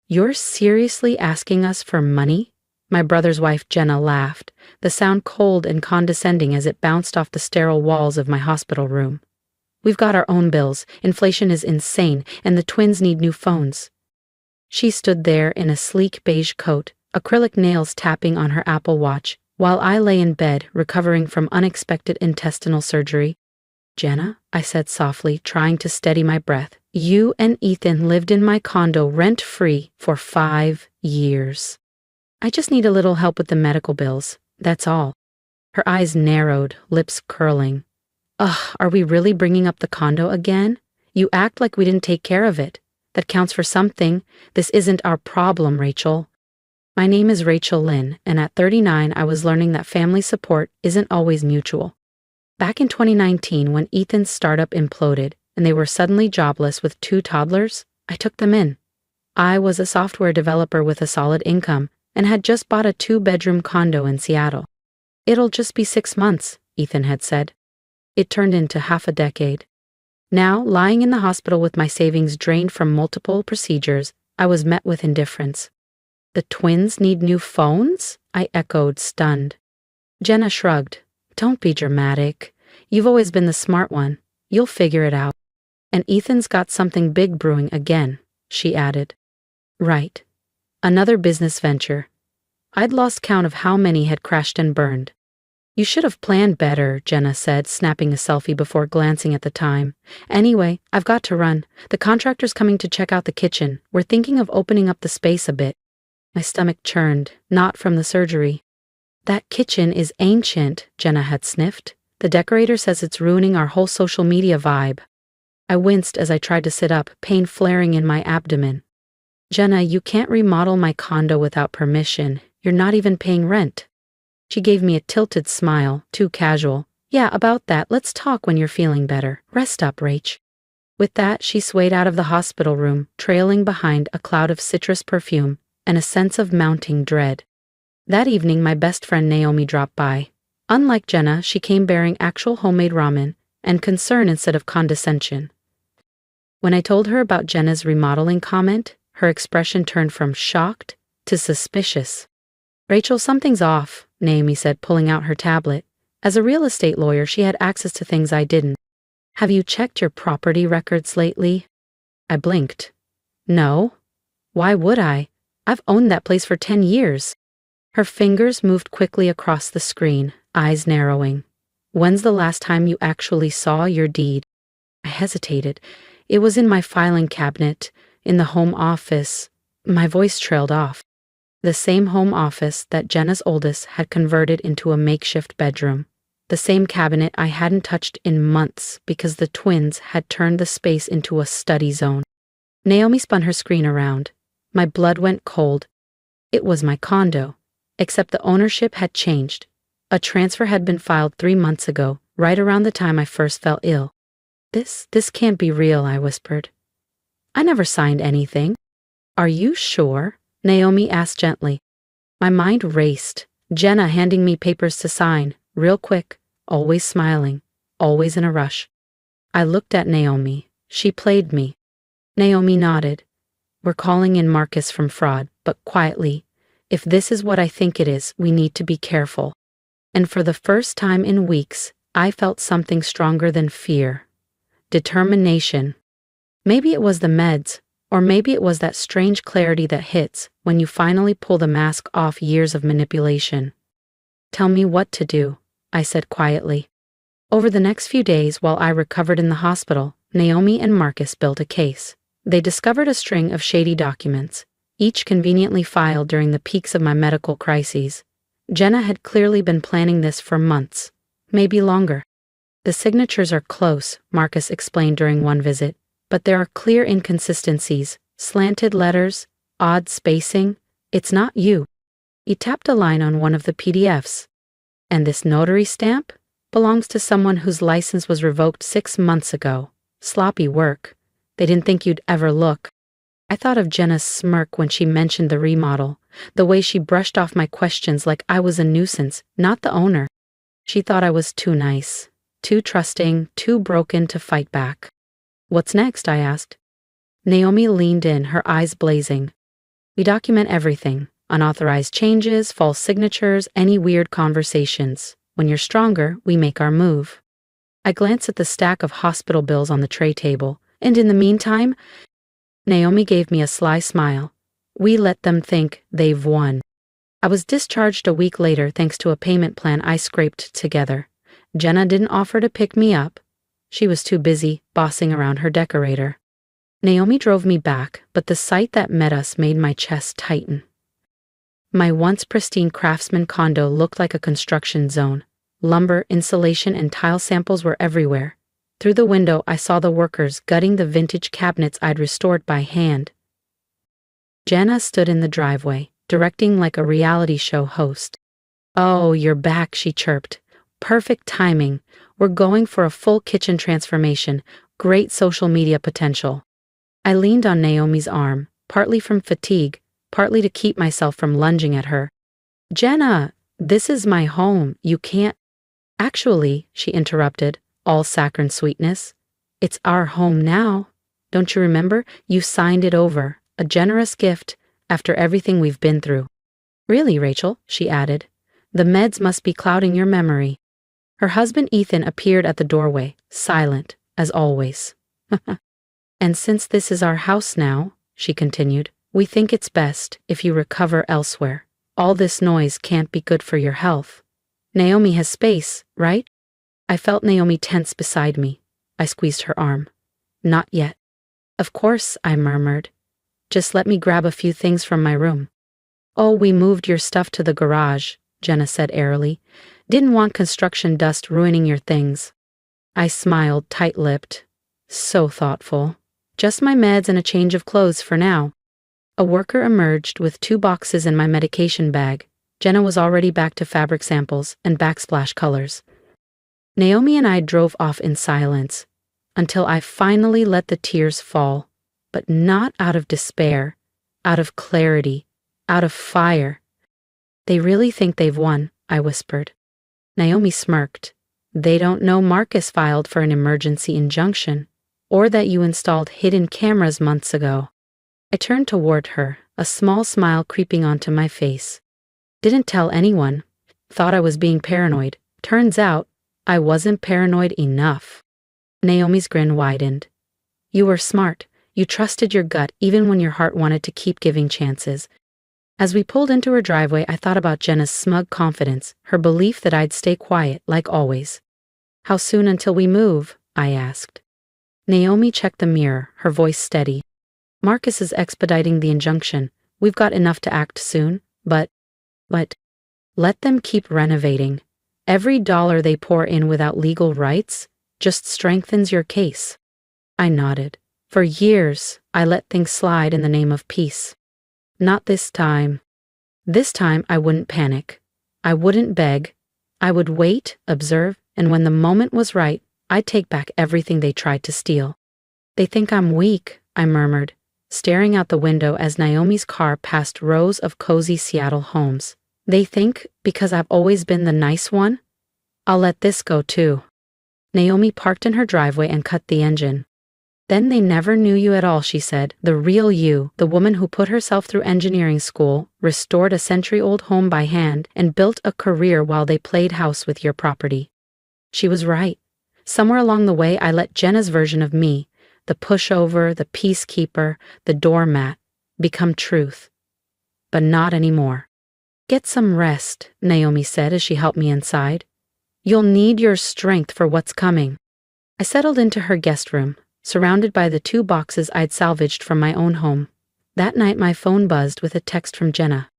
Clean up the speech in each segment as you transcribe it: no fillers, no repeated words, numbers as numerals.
You're seriously asking us for money? My brother's wife Jenna laughed, the sound cold and condescending as it bounced off the sterile walls of my hospital room. We've got our own bills, inflation is insane, and the twins need new phones. She stood there in a sleek beige coat, acrylic nails tapping on her Apple Watch, while I lay in bed recovering from unexpected intestinal surgery. Jenna, I said softly, trying to steady my breath, you and Ethan lived in my condo rent-free for 5 years. I just need a little help with the medical bills, that's all. Her eyes narrowed, lips curling. Ugh, are we really bringing up the condo again? You act like we didn't take care of it. That counts for something. This isn't our problem, Rachel. My name is Rachel Lynn, and at 39 I was learning that family support isn't always mutual. Back in 2019, when Ethan's startup imploded and they were suddenly jobless with 2 toddlers, I took them in. I was a software developer with a solid income and had just bought a 2-bedroom condo in Seattle. It'll just be 6 months, Ethan had said. It turned into half a decade. Now, lying in the hospital with my savings drained from multiple procedures, I was met with indifference. The twins need new phones? I echoed, stunned. Jenna shrugged. Don't be dramatic. You've always been the smart one. You'll figure it out. And Ethan's got something big brewing again, she added. Right. Another business venture. I'd lost count of how many had crashed and burned. You should have planned better, Jenna said, snapping a selfie before glancing at the time. Anyway, I've got to run. The contractor's coming to check out the kitchen. We're thinking of opening up the space a bit. My stomach churned, not from the surgery. That kitchen is ancient, Jenna had sniffed. The decorator says it's ruining our whole social media vibe. I winced as I tried to sit up, pain flaring in my abdomen. Jenna, you can't remodel my condo without permission. You're not even paying rent. She gave me a tilted smile, too casual. Yeah, about that, let's talk when you're feeling better. Rest up, Rach. With that, she swayed out of the hospital room, trailing behind a cloud of citrus perfume and a sense of mounting dread. That evening, my best friend Naomi dropped by. Unlike Jenna, she came bearing actual homemade ramen and concern instead of condescension. When I told her about Jenna's remodeling comment, her expression turned from shocked to suspicious. Rachel, something's off, Naomi said, pulling out her tablet. As a real estate lawyer, she had access to things I didn't. Have you checked your property records lately? I blinked. No. Why would I? I've owned that place for 10 years. Her fingers moved quickly across the screen, eyes narrowing. When's the last time you actually saw your deed? I hesitated. It was in my filing cabinet, in the home office. My voice trailed off. The same home office that Jenna's oldest had converted into a makeshift bedroom. The same cabinet I hadn't touched in months because the twins had turned the space into a study zone. Naomi spun her screen around. My blood went cold. It was my condo. Except the ownership had changed. A transfer had been filed 3 months ago, right around the time I first fell ill. This can't be real, I whispered. I never signed anything. Are you sure? Naomi asked gently. My mind raced. Jenna handing me papers to sign, real quick, always smiling, always in a rush. I looked at Naomi. She played me. Naomi nodded. We're calling in Marcus from fraud, but quietly. If this is what I think it is, we need to be careful. And for the first time in weeks, I felt something stronger than fear. Determination. Maybe it was the meds, or maybe it was that strange clarity that hits when you finally pull the mask off years of manipulation. Tell me what to do, I said quietly. Over the next few days while I recovered in the hospital, Naomi and Marcus built a case. They discovered a string of shady documents, each conveniently filed during the peaks of my medical crises. Jenna had clearly been planning this for months, maybe longer. The signatures are close, Marcus explained during one visit, but there are clear inconsistencies, slanted letters, odd spacing. It's not you. He tapped a line on one of the PDFs. And this notary stamp belongs to someone whose license was revoked 6 months ago. Sloppy work. They didn't think you'd ever look. I thought of Jenna's smirk when she mentioned the remodel, the way she brushed off my questions like I was a nuisance, not the owner. She thought I was too nice, too trusting, too broken to fight back. What's next? I asked. Naomi leaned in, her eyes blazing. We document everything: unauthorized changes, false signatures, any weird conversations. When you're stronger, we make our move. I glance at the stack of hospital bills on the tray table, and in the meantime, Naomi gave me a sly smile. We let them think they've won. I was discharged a week later thanks to a payment plan I scraped together. Jenna didn't offer to pick me up. She was too busy bossing around her decorator. Naomi drove me back, but the sight that met us made my chest tighten. My once pristine craftsman condo looked like a construction zone. Lumber, insulation, and tile samples were everywhere. Through the window, I saw the workers gutting the vintage cabinets I'd restored by hand. Jenna stood in the driveway, directing like a reality show host. "Oh, you're back," she chirped. "Perfect timing. We're going for a full kitchen transformation. Great social media potential." I leaned on Naomi's arm, partly from fatigue, partly to keep myself from lunging at her. "Jenna, this is my home. You can't—" "Actually," she interrupted, all saccharine sweetness, "it's our home now. Don't you remember? You signed it over. A generous gift after everything we've been through." "Really, Rachel?" she added. "The meds must be clouding your memory." Her husband Ethan appeared at the doorway, silent, as always. "And since this is our house now," she continued, "we think it's best if you recover elsewhere. All this noise can't be good for your health. Naomi has space, right?" I felt Naomi tense beside me. I squeezed her arm. "Not yet." "Of course," I murmured. "Just let me grab a few things from my room." "Oh, we moved your stuff to the garage," Jenna said airily. "Didn't want construction dust ruining your things." I smiled, tight-lipped. So thoughtful. "Just my meds and a change of clothes for now." A worker emerged with 2 boxes in my medication bag. Jenna was already back to fabric samples and backsplash colors. Naomi and I drove off in silence, until I finally let the tears fall, but not out of despair, out of clarity, out of fire. "They really think they've won," I whispered. Naomi smirked. "They don't know Marcus filed for an emergency injunction, or that you installed hidden cameras months ago." I turned toward her, a small smile creeping onto my face. "Didn't tell anyone. Thought I was being paranoid. Turns out, I wasn't paranoid enough." Naomi's grin widened. "You were smart. You trusted your gut even when your heart wanted to keep giving chances." As we pulled into her driveway, I thought about Jenna's smug confidence, her belief that I'd stay quiet, like always. "How soon until we move?" I asked. Naomi checked the mirror, her voice steady. "Marcus is expediting the injunction. We've got enough to act soon, but let them keep renovating. Every dollar they pour in without legal rights just strengthens your case." I nodded. For years, I let things slide in the name of peace. Not this time. This time, I wouldn't panic. I wouldn't beg. I would wait, observe, and when the moment was right, I'd take back everything they tried to steal. "They think I'm weak," I murmured, staring out the window as Naomi's car passed rows of cozy Seattle homes. "They think, because I've always been the nice one, I'll let this go too." Naomi parked in her driveway and cut the engine. "Then they never knew you at all," she said. "The real you, the woman who put herself through engineering school, restored a century-old home by hand, and built a career while they played house with your property." She was right. Somewhere along the way, I let Jenna's version of me, the pushover, the peacekeeper, the doormat, become truth. But not anymore. "Get some rest," Naomi said as she helped me inside. "You'll need your strength for what's coming." I settled into her guest room, surrounded by the 2 boxes I'd salvaged from my own home. That night my phone buzzed with a text from Jenna.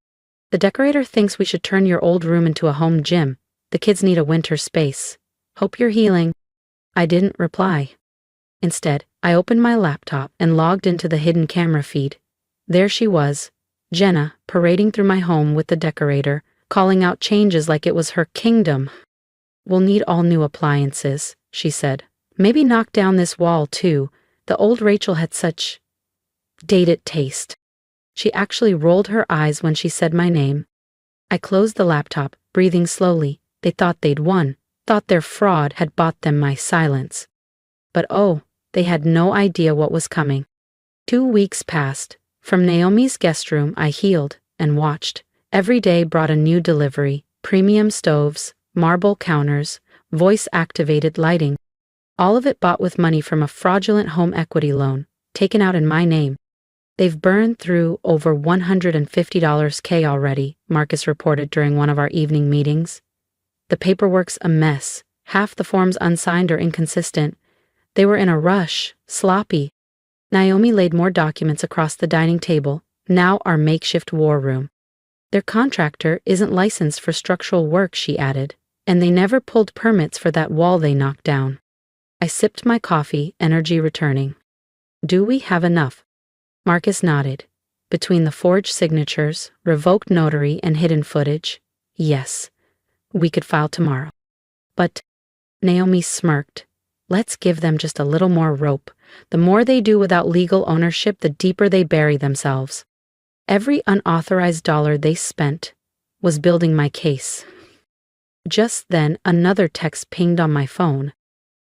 "The decorator thinks we should turn your old room into a home gym. The kids need a winter space. Hope you're healing." I didn't reply. Instead, I opened my laptop and logged into the hidden camera feed. There she was, Jenna, parading through my home with the decorator, calling out changes like it was her kingdom. "We'll need all new appliances," she said. "Maybe knock down this wall, too. The old Rachel had such dated taste." She actually rolled her eyes when she said my name. I closed the laptop, breathing slowly. They thought they'd won, thought their fraud had bought them my silence. But oh, they had no idea what was coming. 2 weeks passed. From Naomi's guest room, I healed and watched. Every day brought a new delivery: premium stoves, marble counters, voice-activated lighting. All of it bought with money from a fraudulent home equity loan, taken out in my name. They've burned through over $150K already, Marcus reported during one of our evening meetings. The paperwork's a mess, half the forms unsigned or inconsistent. They were in a rush, sloppy. Naomi laid more documents across the dining table, now our makeshift war room. Their contractor isn't licensed for structural work, she added, and they never pulled permits for that wall they knocked down. I sipped my coffee, energy returning. Do we have enough? Marcus nodded. Between the forged signatures, revoked notary, and hidden footage, yes. We could file tomorrow. But, Naomi smirked, let's give them just a little more rope. The more they do without legal ownership, the deeper they bury themselves. Every unauthorized dollar they spent was building my case. Just then, another text pinged on my phone.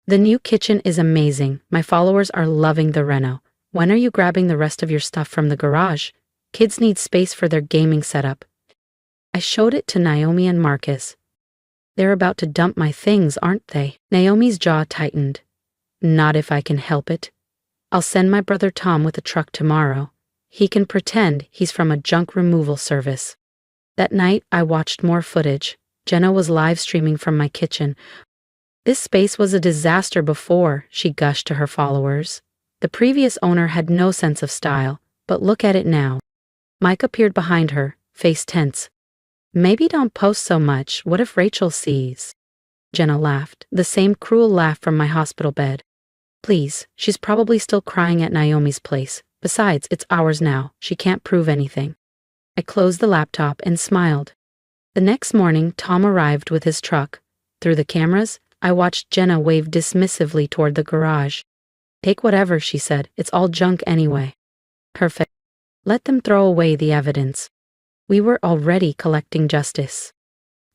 The new kitchen is amazing. My followers are loving the reno. When are you grabbing the rest of your stuff from the garage? Kids need space for their gaming setup. I showed it to Naomi and Marcus. They're about to dump my things, aren't they? Naomi's jaw tightened. Not if I can help it. I'll send my brother Tom with a truck tomorrow. He can pretend he's from a junk removal service. That night, I watched more footage. Jenna was live streaming from my kitchen. This space was a disaster before, she gushed to her followers. The previous owner had no sense of style, but look at it now. Mike appeared behind her, face tense. Maybe don't post so much. What if Rachel sees? Jenna laughed, the same cruel laugh from my hospital bed. Please, she's probably still crying at Naomi's place. Besides, it's ours now. She can't prove anything. I closed the laptop and smiled. The next morning, Tom arrived with his truck. Through the cameras, I watched Jenna wave dismissively toward the garage. Take whatever, she said. It's all junk anyway. Perfect. Let them throw away the evidence. We were already collecting justice.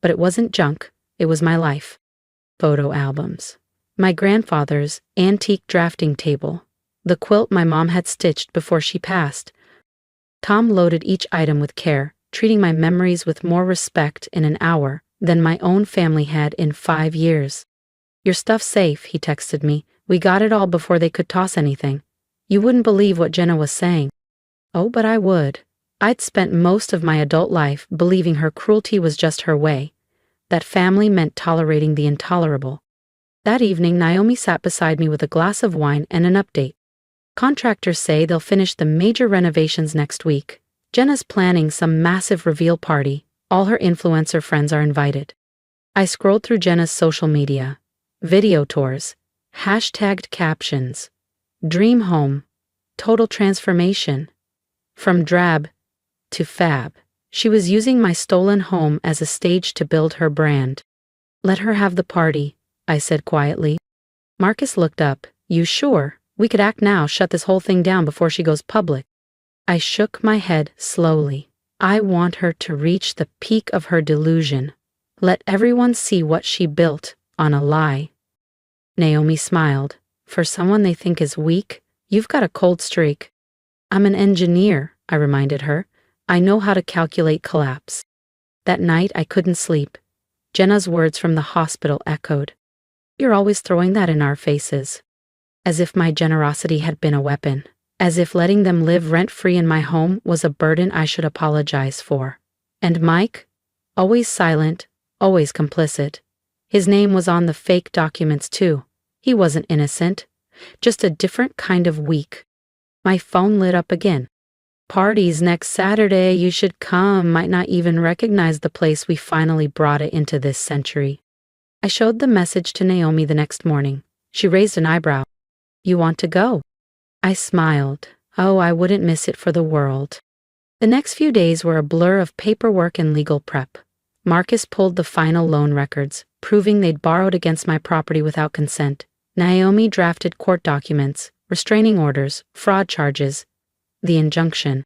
But it wasn't junk. It was my life. Photo albums. My grandfather's antique drafting table. The quilt my mom had stitched before she passed. Tom loaded each item with care, treating my memories with more respect in an hour than my own family had in 5 years. Your stuff's safe, he texted me. We got it all before they could toss anything. You wouldn't believe what Jenna was saying. Oh, but I would. I'd spent most of my adult life believing her cruelty was just her way. That family meant tolerating the intolerable. That evening, Naomi sat beside me with a glass of wine and an update. Contractors say they'll finish the major renovations next week. Jenna's planning some massive reveal party. All her influencer friends are invited. I scrolled through Jenna's social media. Video tours. Hashtagged captions. Dream home. Total transformation. From drab to fab. She was using my stolen home as a stage to build her brand. Let her have the party, I said quietly. Marcus looked up. You sure? We could act now, shut this whole thing down before she goes public. I shook my head slowly. I want her to reach the peak of her delusion. Let everyone see what she built on a lie. Naomi smiled. For someone they think is weak, you've got a cold streak. I'm an engineer, I reminded her. I know how to calculate collapse. That night I couldn't sleep. Jenna's words from the hospital echoed. You're always throwing that in our faces. As if my generosity had been a weapon. As if letting them live rent-free in my home was a burden I should apologize for. And Mike? Always silent, always complicit. His name was on the fake documents too. He wasn't innocent. Just a different kind of weak. My phone lit up again. Parties next Saturday, you should come. Might not even recognize the place, we finally brought it into this century. I showed the message to Naomi the next morning. She raised an eyebrow. You want to go? I smiled. Oh, I wouldn't miss it for the world. The next few days were a blur of paperwork and legal prep. Marcus pulled the final loan records, proving they'd borrowed against my property without consent. Naomi drafted court documents, restraining orders, fraud charges, the injunction.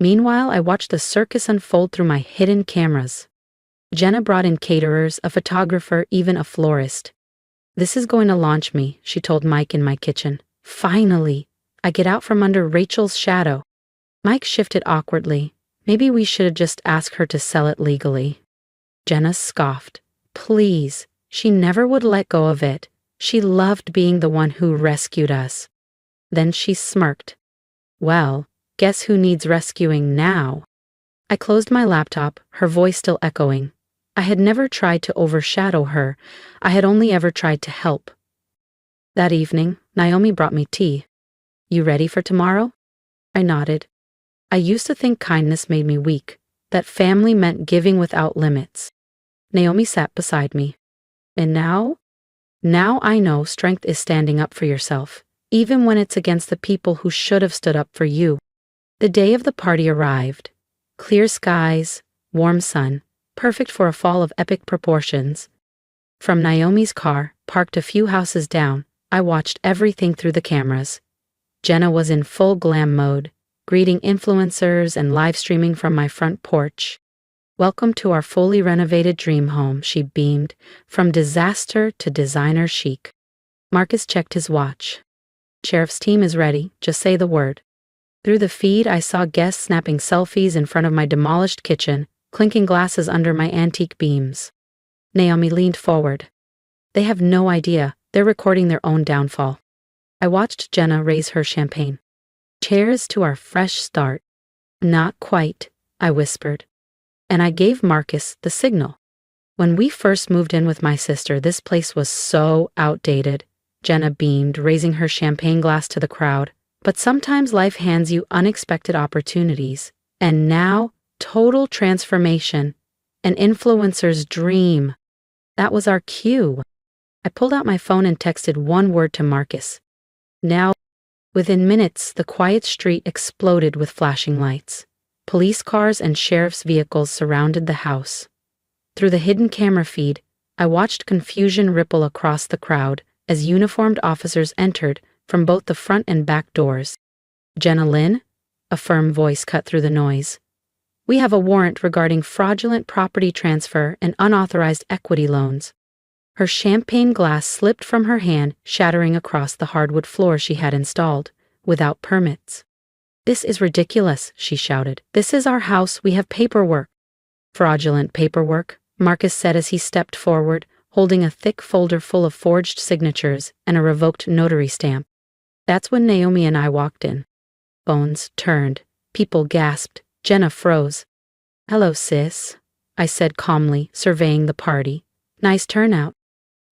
Meanwhile, I watched the circus unfold through my hidden cameras. Jenna brought in caterers, a photographer, even a florist. This is going to launch me, she told Mike in my kitchen. Finally, I get out from under Rachel's shadow. Mike shifted awkwardly. Maybe we should have just asked her to sell it legally. Jenna scoffed. Please, she never would let go of it. She loved being the one who rescued us. Then she smirked. Well, guess who needs rescuing now? I closed my laptop, her voice still echoing. I had never tried to overshadow her. I had only ever tried to help. That evening, Naomi brought me tea. You ready for tomorrow? I nodded. I used to think kindness made me weak, that family meant giving without limits. Naomi sat beside me. And now? Now I know strength is standing up for yourself, even when it's against the people who should have stood up for you. The day of the party arrived. Clear skies, warm sun, perfect for a fall of epic proportions. From Naomi's car, parked a few houses down, I watched everything through the cameras. Jenna was in full glam mode, greeting influencers and live streaming from my front porch. Welcome to our fully renovated dream home, she beamed, from disaster to designer chic. Marcus checked his watch. Sheriff's team is ready, just say the word. Through the feed, I saw guests snapping selfies in front of my demolished kitchen, clinking glasses under my antique beams. Naomi leaned forward. They have no idea, they're recording their own downfall. I watched Jenna raise her champagne. Cheers to our fresh start. Not quite, I whispered. And I gave Marcus the signal. When we first moved in with my sister, this place was so outdated. Jenna beamed, raising her champagne glass to the crowd. But sometimes life hands you unexpected opportunities. And now, total transformation. An influencer's dream. That was our cue. I pulled out my phone and texted one word to Marcus. Now, within minutes, the quiet street exploded with flashing lights. Police cars and sheriff's vehicles surrounded the house. Through the hidden camera feed, I watched confusion ripple across the crowd as uniformed officers entered from both the front and back doors. Jenna Lynn? A firm voice cut through the noise. We have a warrant regarding fraudulent property transfer and unauthorized equity loans. Her champagne glass slipped from her hand, shattering across the hardwood floor she had installed, without permits. This is ridiculous, she shouted. This is our house, we have paperwork. Fraudulent paperwork, Marcus said as he stepped forward, holding a thick folder full of forged signatures and a revoked notary stamp. That's when Naomi and I walked in. Phones turned. People gasped. Jenna froze. Hello, sis, I said calmly, surveying the party. Nice turnout.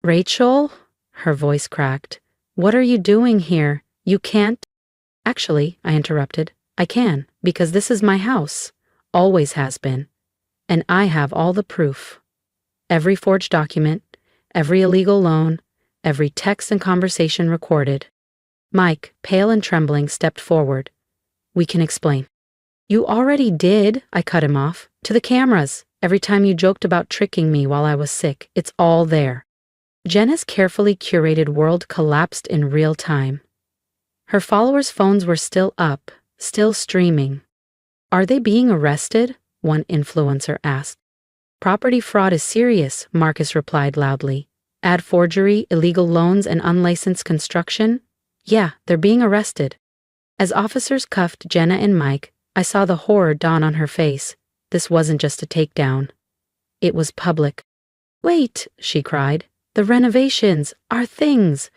Rachel? Her voice cracked. What are you doing here? You can't. Actually, I interrupted, I can, because this is my house. Always has been. And I have all the proof. Every forged document, every illegal loan, every text and conversation recorded. Mike, pale and trembling, stepped forward. We can explain. You already did, I cut him off. To the cameras. Every time you joked about tricking me while I was sick, it's all there. Jenna's carefully curated world collapsed in real time. Her followers' phones were still up, still streaming. Are they being arrested? One influencer asked. Property fraud is serious, Marcus replied loudly. Ad forgery, illegal loans, and unlicensed construction? Yeah, they're being arrested. As officers cuffed Jenna and Mike, I saw the horror dawn on her face. This wasn't just a takedown. It was public. Wait, she cried. The renovations, our things.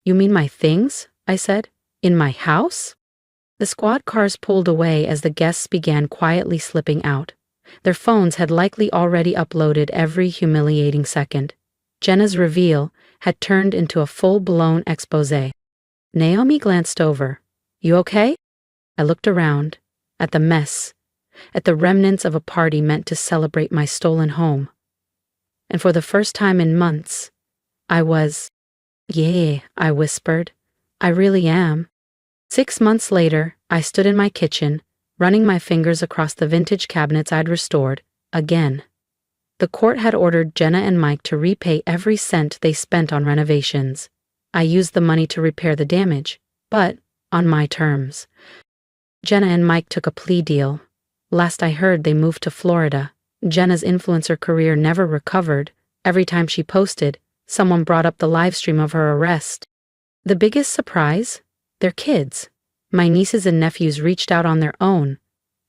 You mean my things? I said. In my house? The squad cars pulled away as the guests began quietly slipping out. Their phones had likely already uploaded every humiliating second. Jenna's reveal had turned into a full-blown exposé. Naomi glanced over. You okay? I looked around, at the mess, at the remnants of a party meant to celebrate my stolen home. And for the first time in months, I was, yeah, I whispered. I really am. 6 months later, I stood in my kitchen, running my fingers across the vintage cabinets I'd restored, again. The court had ordered Jenna and Mike to repay every cent they spent on renovations. I used the money to repair the damage, but on my terms. Jenna and Mike took a plea deal. Last I heard, they moved to Florida. Jenna's influencer career never recovered. Every time she posted, someone brought up the live stream of her arrest. The biggest surprise? Their kids. My nieces and nephews reached out on their own,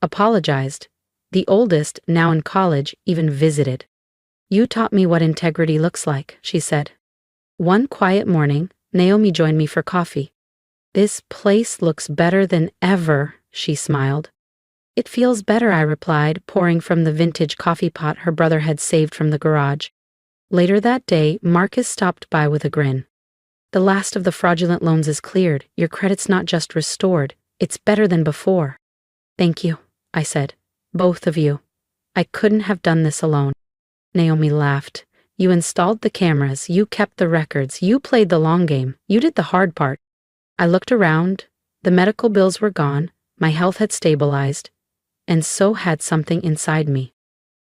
apologized. The oldest, now in college, even visited. You taught me what integrity looks like, she said. One quiet morning, Naomi joined me for coffee. This place looks better than ever, she smiled. It feels better, I replied, pouring from the vintage coffee pot her brother had saved from the garage. Later that day, Marcus stopped by with a grin. The last of the fraudulent loans is cleared. Your credit's not just restored, it's better than before. Thank you, I said. Both of you. I couldn't have done this alone. Naomi laughed. You installed the cameras, you kept the records, you played the long game, you did the hard part. I looked around. The medical bills were gone, my health had stabilized, and so had something inside me.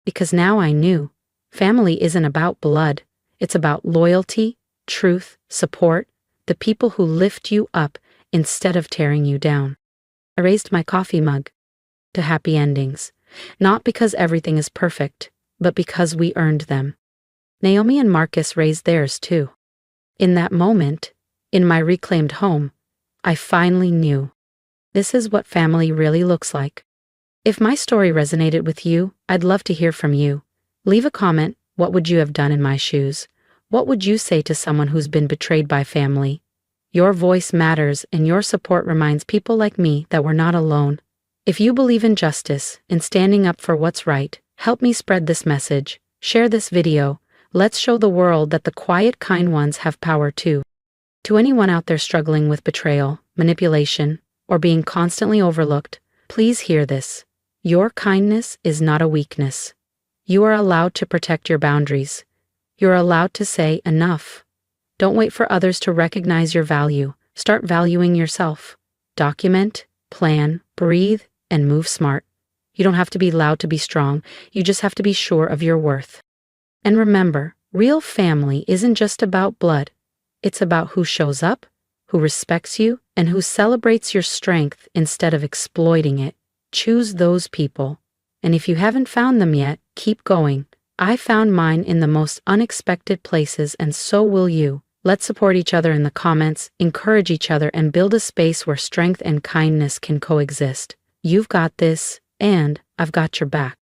Because now I knew, family isn't about blood, it's about loyalty, truth, support, the people who lift you up instead of tearing you down. I raised my coffee mug to happy endings, not because everything is perfect, but because we earned them. Naomi and Marcus raised theirs too. In that moment, in my reclaimed home, I finally knew. This is what family really looks like. If my story resonated with you, I'd love to hear from you. Leave a comment. What would you have done in my shoes? What would you say to someone who's been betrayed by family? Your voice matters, and your support reminds people like me that we're not alone. If you believe in justice and standing up for what's right, help me spread this message. Share this video. Let's show the world that the quiet, kind ones have power too. To anyone out there struggling with betrayal, manipulation, or being constantly overlooked, please hear this. Your kindness is not a weakness. You are allowed to protect your boundaries. You're allowed to say enough. Don't wait for others to recognize your value. Start valuing yourself. Document, plan, breathe, and move smart. You don't have to be loud to be strong. You just have to be sure of your worth. And remember, real family isn't just about blood. It's about who shows up, who respects you, and who celebrates your strength instead of exploiting it. Choose those people. And if you haven't found them yet, keep going. I found mine in the most unexpected places, and so will you. Let's support each other in the comments, encourage each other, and build a space where strength and kindness can coexist. You've got this, and I've got your back.